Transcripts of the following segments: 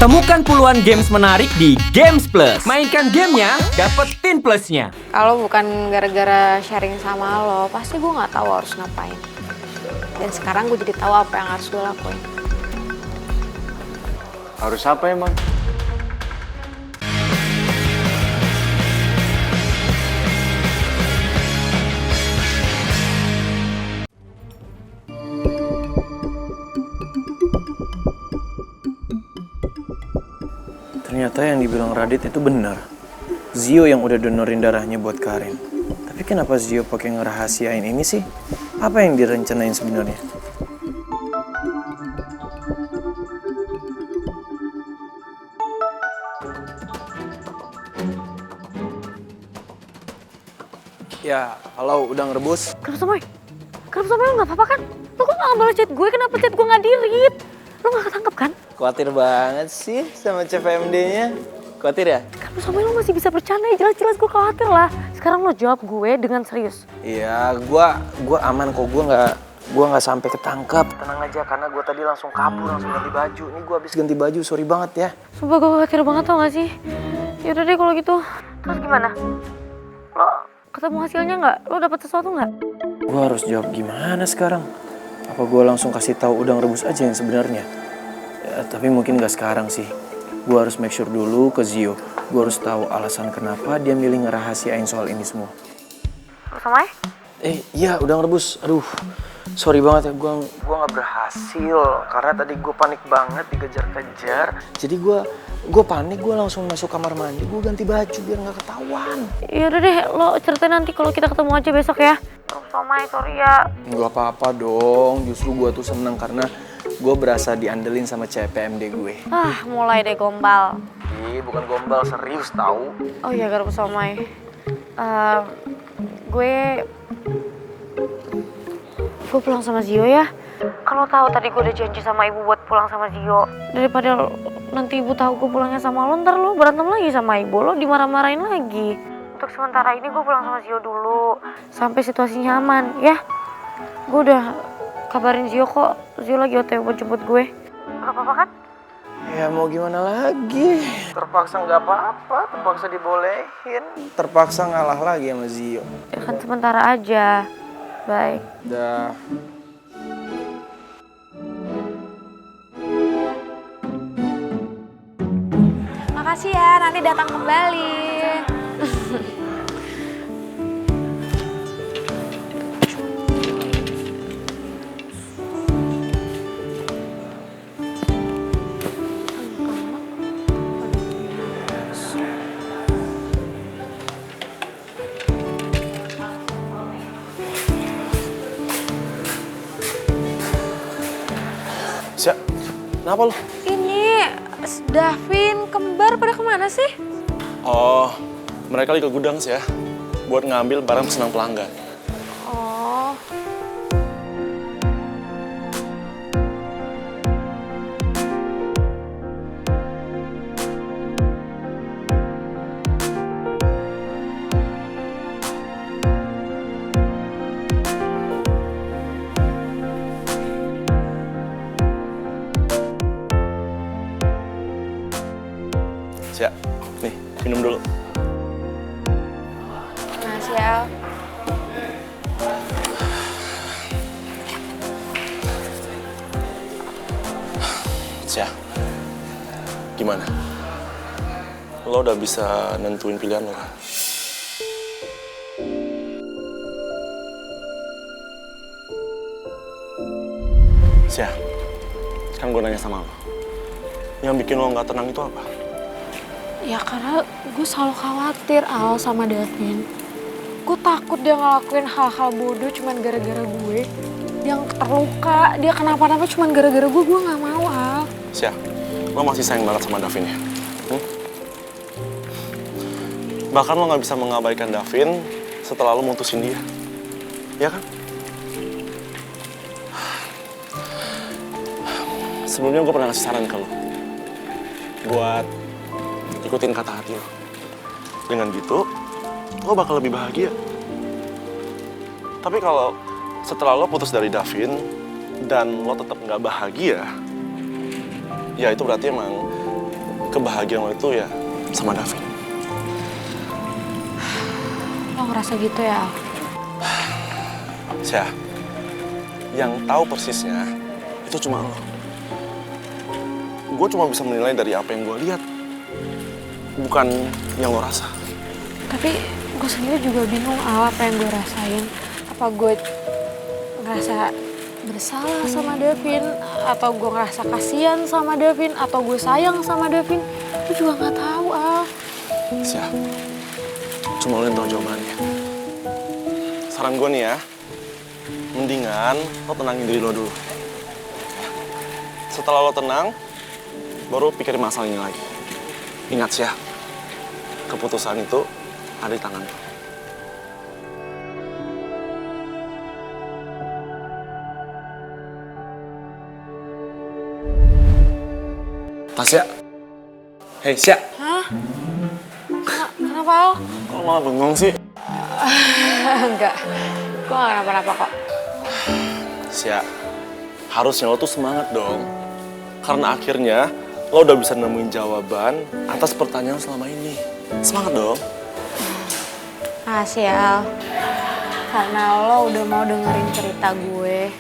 Temukan puluhan games menarik di Games Plus. Mainkan gamenya, dapetin plusnya. Kalau bukan gara-gara sharing sama lo, pasti gue nggak tahu harus ngapain. Dan sekarang gue jadi tahu apa yang harus gue lakuin. Harus apa emang? Ternyata yang dibilang Radit itu benar. Zio yang udah donorin darahnya buat Karin. Tapi kenapa Zio pakai ngerahasiain ini sih? Apa yang direncanain sebenarnya? Ya, halo, udah ngerebus? Kenapa Samoy? Kenapa Samoy lo nggak apa-apa kan? Lo kok nggak balas chat gue? Kenapa chat gue nggak di-read? Lo nggak ketangkep kan? Khawatir banget sih sama CVMD-nya. Khawatir ya? Kenapa Samoy lo masih bisa bercanda? Jelas-jelas gue khawatir lah. Sekarang lo jawab gue dengan serius. Iya, gua aman kok. Gua nggak sampai ketangkep. Tenang aja, karena gua tadi langsung kabur, langsung ganti baju. Ini gua habis ganti baju, sorry banget ya. Sumpah gue khawatir banget tau gak sih? Yaudah deh kalau gitu. Terus gimana? Lo ketemu hasilnya nggak? Lo dapet sesuatu nggak? Gua harus jawab gimana sekarang? Apa gua langsung kasih tahu udang rebus aja yang sebenarnya? Ya, tapi mungkin nggak sekarang sih. Gua harus make sure dulu ke Zio. Gua harus tahu alasan kenapa dia milih ngerahasiain soal ini semua. Samoy? Iya, udang rebus. Aduh, sorry banget ya, gua nggak berhasil karena tadi gue panik banget dikejar-kejar. Jadi gue panik, gue langsung masuk kamar mandi, gue ganti baju biar nggak ketahuan. Yaudah deh, lo ceritain nanti kalau kita ketemu aja besok ya. Samoy, sorry ya. Nggak apa-apa dong, justru gue tuh seneng karena gue berasa diandelin sama CPMD gue. Ah, mulai deh gombal. Ih, bukan gombal, serius tahu. Oh iya, garpu Samoy. Gue pulang sama Zio ya. Kalau tahu tadi gue udah janji sama ibu buat pulang sama Zio. Daripada nanti ibu tahu gue pulangnya sama lo, ntar lo berantem lagi sama ibu, lo dimarah-marahin lagi. Untuk sementara ini gue pulang sama Zio dulu sampai situasinya aman ya. Gue udah kabarin Zio kok. Zio lagi OTW buat jemput gue. Gak apa-apa kan? Ya mau gimana lagi? Terpaksa nggak apa-apa, terpaksa dibolehin. Terpaksa ngalah lagi sama Zio. Ya kan sementara aja. Bye. Dah. Makasih ya, nanti datang kembali. Siap. Kenapa lo? Ini Davin, kembar pada kemana sih? Oh, mereka lagi ke gudang sih ya, buat ngambil barang pesanan pelanggan. Oh. Siap, nih minum dulu. Makasih ya. Siap. Gimana? Lo udah bisa nentuin pilihan lo kan? Siap. Sekarang gue nanya sama lo. Yang bikin lo nggak tenang itu apa? Ya karena gue selalu khawatir Al sama Davin. Gue takut dia ngelakuin hal-hal bodoh cuman gara-gara gue. Yang terluka, dia kenapa-napa cuman gara-gara gue gak mau Al. Siap. Lo masih sayang banget sama Davin ya? Bahkan lo nggak bisa mengabaikan Davin setelah lo mutusin dia. Ya kan? Sebelumnya gue pernah ngasih saran ke lo. Buat ikutin kata hati lo. Dengan gitu, lo bakal lebih bahagia. Tapi kalau setelah lo putus dari Davin dan lo tetap nggak bahagia, ya itu berarti emang kebahagiaan lo itu ya sama Davin. Lo ngerasa gitu ya? Syah, yang tahu persisnya itu cuma lo. Gue cuma bisa menilai dari apa yang gue lihat, bukan yang lo rasa. Tapi gue sendiri juga bingung apa yang gue rasain. Apa gue ngerasa bersalah sama Davin, atau gue ngerasa kasihan sama Davin, atau gue sayang sama Davin. Gue juga nggak tahu, Al. Syah, cuma lo yang tahu jawabannya. Saran gue nih ya, mendingan lo tenangin diri lo dulu. Setelah lo tenang, baru pikirin masalah ini lagi. Ingat Syah, keputusan itu ada di tangan lo. Tasya. Hei, Syah. Hah? Kenapa, Al? Kok malah bengong sih? Enggak, gue gak kenapa-napa kok. Syah, harusnya lo tuh semangat dong. Karena akhirnya lo udah bisa nemuin jawaban atas pertanyaan selama ini. Semangat dong. Makasih ya, Al. Karena lo udah mau dengerin cerita gue.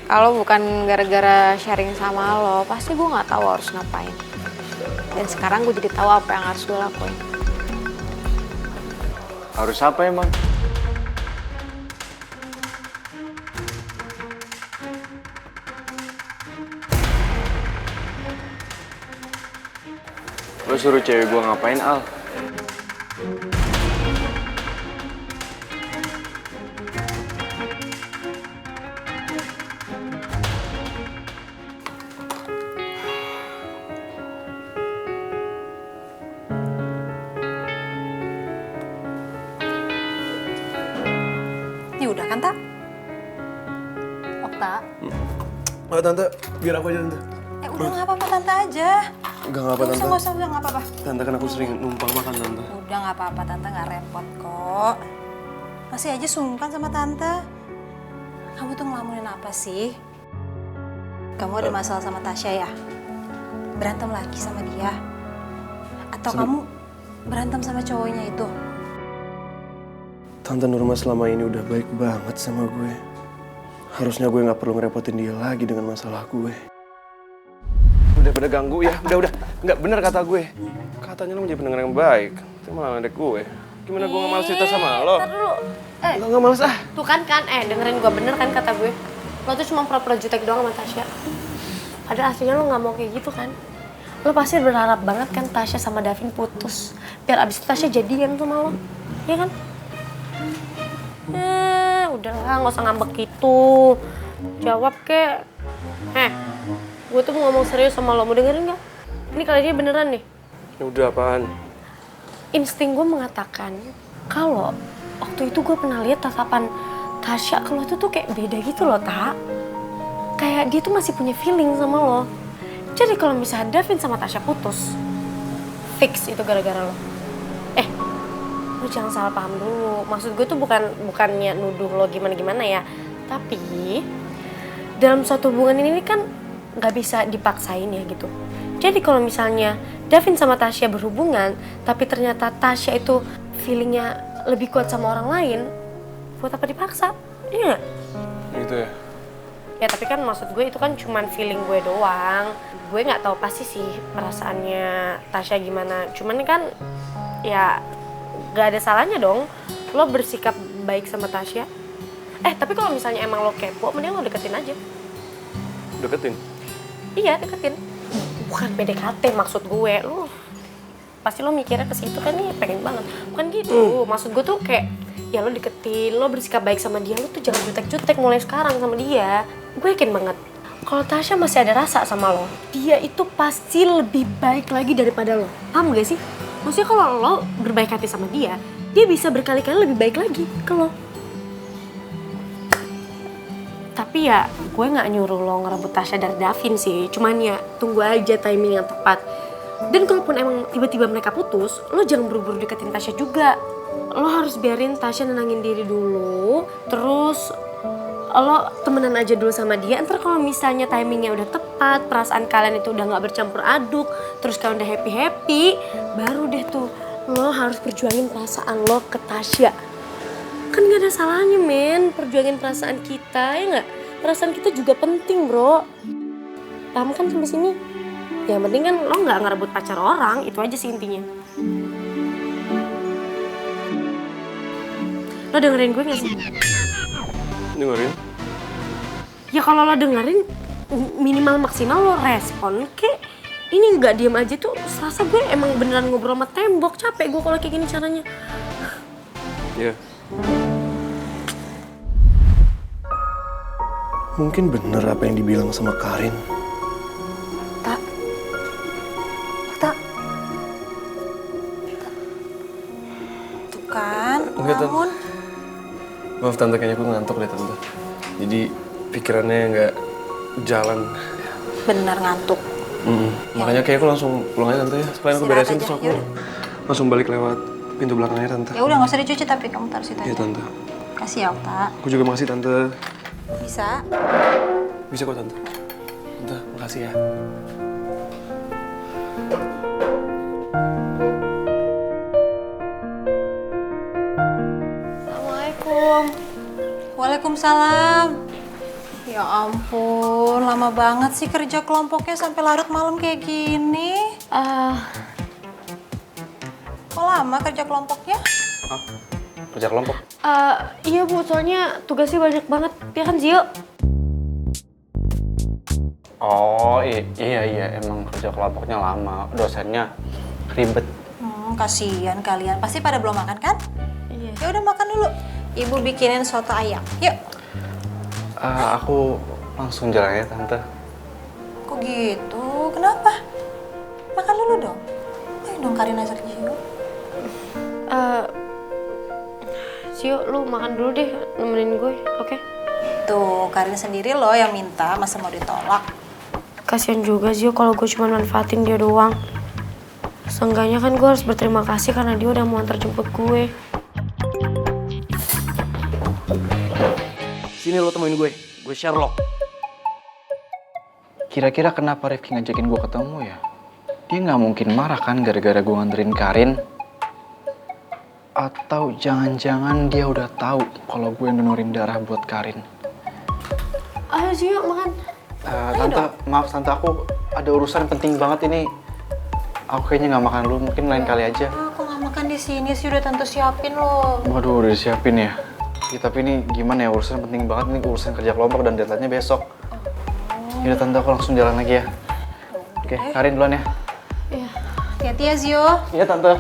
Kalau bukan gara-gara sharing sama lo, pasti gue gak tahu harus ngapain. Dan sekarang gue jadi tahu apa yang harus gue lakuin. Harus apa emang? Lo suruh cewek gue ngapain, Al? Ini udah kan, Tak? Okta? Oh, Tante, biar aku aja, Tante. Udah nggak apa-apa, Tante aja. Gak apa-apa, Tante. Nggak usah, udah nggak apa-apa. Tante, kan aku sering numpang makan, Tante. Udah nggak apa-apa, Tante nggak repot kok. Masih aja sungkan sama Tante. Kamu tuh ngelamunin apa sih? Kamu ada masalah sama Tasya ya? Berantem lagi sama dia? Atau kamu berantem sama cowoknya itu? Tante Nurma selama ini udah baik banget sama gue. Harusnya gue gak perlu ngerepotin dia lagi dengan masalah gue. Udah ganggu ya, udah. Nggak bener kata gue. Katanya lo menjadi pendengar yang baik. Itu malah ngedek gue. Gimana gue gak males cerita sama lo? Ntar dulu. Gak males ah. Tuh kan, dengerin gue bener kan kata gue. Lo tuh cuma pura-pura jutek doang sama Tasya. Padahal aslinya lo gak mau kayak gitu kan. Lo pasti berharap banget kan Tasya sama Davin putus. Biar abis itu Tasya jadian sama lo. Iya kan? Udahlah, gak usah ngambek gitu. Jawab kek. Gue tuh mau ngomong serius sama lo, mau dengerin gak? Ini kali dia beneran nih. Udah apaan? Insting gue mengatakan kalau waktu itu gue pernah lihat tatapan Tasya kalau itu tuh kayak beda gitu loh, Tak. Kayak dia tuh masih punya feeling sama lo. Jadi kalau misalnya Davin sama Tasya putus, fix itu gara-gara lo. Lo jangan salah paham dulu. Maksud gue tuh bukannya nuduh lo gimana-gimana ya. Tapi dalam suatu hubungan ini kan nggak bisa dipaksain ya gitu. Jadi kalau misalnya Davin sama Tasya berhubungan, tapi ternyata Tasya itu feelingnya lebih kuat sama orang lain, buat apa dipaksa? Iya nggak? Gitu ya? Ya tapi kan maksud gue itu kan cuman feeling gue doang. Gue nggak tahu pasti sih perasaannya Tasya gimana. Cuman kan ya gak ada salahnya dong lo bersikap baik sama Tasya. Tapi kalau misalnya emang lo kepo, mending lo deketin aja. Deketin? Iya, deketin. Bukan PDKT maksud gue. Lo pasti lo mikirnya ke situ kan nih, pengen banget. Bukan gitu. Maksud gue tuh kayak ya lo deketin, lo bersikap baik sama dia, lo tuh jangan jutek-jutek mulai sekarang sama dia. Gue yakin banget kalau Tasya masih ada rasa sama lo, dia itu pasti lebih baik lagi daripada lo. Paham gak sih? Maksudnya kalau lo berbaik hati sama dia bisa berkali-kali lebih baik lagi ke lo. Tapi ya gue gak nyuruh lo ngerebut Tasya dari Davin sih. Cuman ya tunggu aja timing yang tepat. Dan kalaupun emang tiba-tiba mereka putus, lo jangan buru-buru deketin Tasya juga. Lo harus biarin Tasya nenangin diri dulu. Terus lo temenan aja dulu sama dia. Ntar kalau misalnya timingnya udah tepat, perasaan kalian itu udah gak bercampur aduk, terus kalian udah happy-happy, baru deh tuh lo harus perjuangin perasaan lo ke Tasya. Kan gak ada salahnya men, perjuangin perasaan kita, ya gak? Perasaan kita juga penting bro. Paham kan sampai sini? Yang penting kan lo gak ngerebut pacar orang, itu aja sih intinya. Lo dengerin gue gak sih? Dengerin? Ya kalau lo dengerin, minimal maksimal lo respon kek. Ini nggak diem aja tuh, serasa gue emang beneran ngobrol sama tembok. Capek gue kalau kayak gini caranya. Iya. Mungkin bener apa yang dibilang sama Karin. Tak. Tak. Tuh kan, Enggak, Tan. bangun. Maaf tante, kayaknya gue ngantuk deh tante. Jadi pikirannya nggak jalan. Bener ngantuk. Makanya kayak aku langsung pulang aja tante ya. Sekalian aku Istirahat beresin aja, terus aku yuk. langsung balik lewat pintu belakangnya tante. Ya udah nggak usah dicuci tapi kamu taruh situ Iya aja. tante. Kasih ya, Tak. Aku juga makasih tante. Bisa? Bisa kok tante. Tante, makasih ya. Assalamualaikum. Waalaikumsalam. Ya ampun, lama banget sih kerja kelompoknya sampai larut malam kayak gini. Kok lama kerja kelompoknya? Kerja kelompok. Iya bu, soalnya tugasnya banyak banget. Ya kan Zio? Oh iya emang kerja kelompoknya lama, dosennya ribet. Kasihan kalian. Pasti pada belum makan kan? Iya. Ya udah makan dulu. Ibu bikinin soto ayam. Yuk. Aku langsung jalan ya tante. Kok gitu? Kenapa? Makan dulu dong. Ayo dong Karin ajak Zio. Zio, lu makan dulu deh, nemenin gue, oke? Tuh, Karin sendiri loh yang minta, masa mau ditolak? Kasian juga Zio kalau gue cuma manfaatin dia doang. Seenggaknya kan gue harus berterima kasih karena dia udah mau antar jemput gue. Sini lo temuin gue Sherlock. Kira-kira kenapa Rifki ngajakin gue ketemu ya? Dia nggak mungkin marah kan gara-gara gue nganterin Karin? Atau jangan-jangan dia udah tahu kalau gue donorin darah buat Karin? Ayo Zio, makan. Tante, maaf tante, aku ada urusan penting banget ini. Aku kayaknya nggak makan dulu, mungkin lain kali aja. Aku nggak makan di sini sih, udah tante siapin loh. Waduh, udah disiapin ya? Ya, tapi ini gimana ya, urusan penting banget, ini urusan kerja kelompok dan deadline-nya besok. Yaudah tante, aku langsung jalan lagi ya. Oke, Karin duluan ya. Iya. Hati-hati ya Zio. Iya tante.